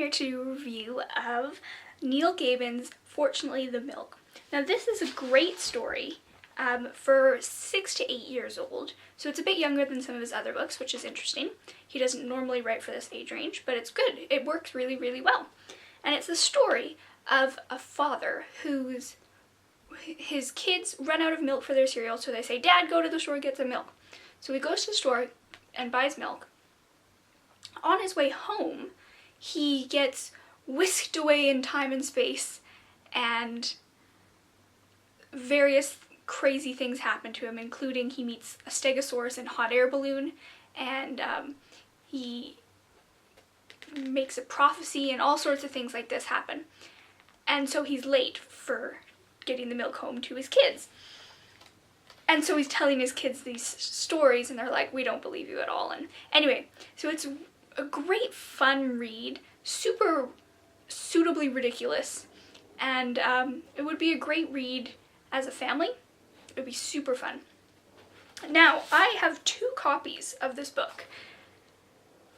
here to do a review of Neil Gaiman's Fortunately the Milk. Now this is a great story for 6 to 8 years old, so it's a bit younger than some of his other books, which is interesting. He doesn't normally write for this age range, but it's good. It works really, really well. And it's the story of a father his kids run out of milk for their cereal, so they say, "Dad, go to the store and get some milk." So he goes to the store and buys milk. On his way home, he gets whisked away in time and space, and various crazy things happen to him, including he meets a stegosaurus in a hot air balloon, and he makes a prophecy, and all sorts of things like this happen. And so he's late for getting the milk home to his kids. And so he's telling his kids these stories, and they're like, "We don't believe you at all." And anyway, so it's a great fun read, super suitably ridiculous, and it would be a great read as a family. It would be super fun. Now, I have 2 copies of this book.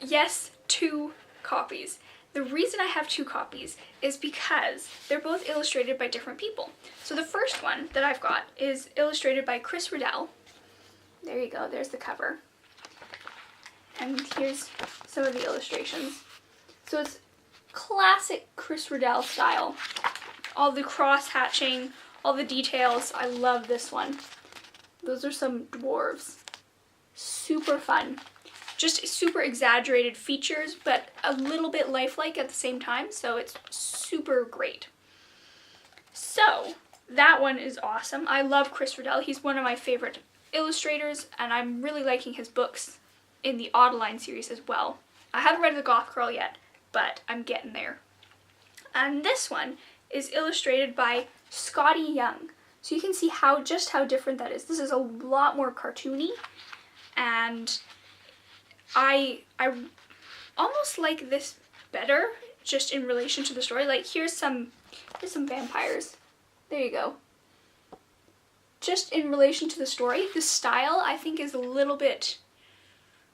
Yes, 2 copies. The reason I have 2 copies is because they're both illustrated by different people. So the first one that I've got is illustrated by Chris Riddell. There you go, there's the cover. And here's some of the illustrations. So it's classic Chris Riddell style. All the cross-hatching, all the details. I love this one. Those are some dwarves. Super fun. Just super exaggerated features, but a little bit lifelike at the same time, so it's super great. So, that one is awesome. I love Chris Riddell. He's one of my favorite illustrators, and I'm really liking his books in the Audline series as well. I haven't read The Goth Girl yet, but I'm getting there. And this one is illustrated by Scotty Young. So you can see just how different that is. This is a lot more cartoony, and I almost like this better just in relation to the story. Like here's some vampires. There you go. Just in relation to the story, the style I think is a little bit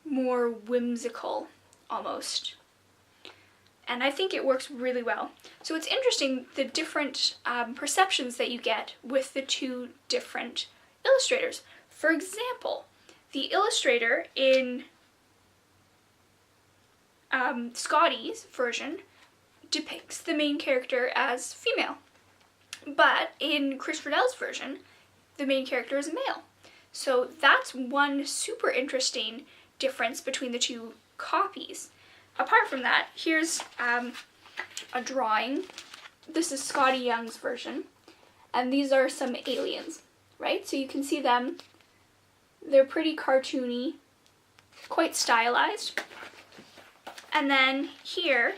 more whimsical almost. And I think it works really well. So it's interesting the different perceptions that you get with the 2 different illustrators. For example, the illustrator in Scotty's version depicts the main character as female, but in Chris Riddell's version, the main character is a male. So that's one super interesting difference between the 2 copies. Apart from that, here's a drawing. This is Scotty Young's version, and these are some aliens, right? So you can see them. They're pretty cartoony, quite stylized. And then here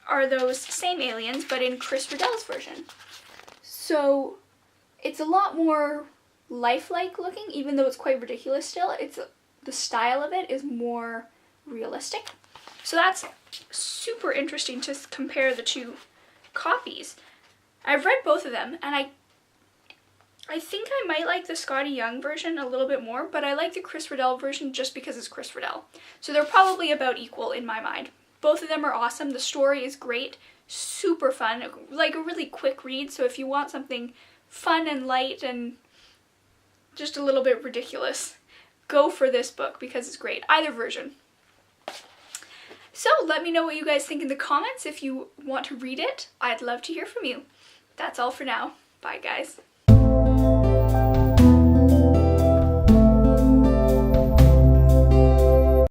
are those same aliens, but in Chris Riddell's version. So it's a lot more lifelike looking, even though it's quite ridiculous still. The style of it is more realistic. So that's super interesting to compare the 2 copies. I've read both of them, and I think I might like the Scotty Young version a little bit more, but I like the Chris Riddell version just because it's Chris Riddell. So they're probably about equal in my mind. Both of them are awesome. The story is great, super fun, like a really quick read. So if you want something fun and light and just a little bit ridiculous, go for this book because it's great. Either version. So let me know what you guys think in the comments if you want to read it. I'd love to hear from you. That's all for now. Bye, guys.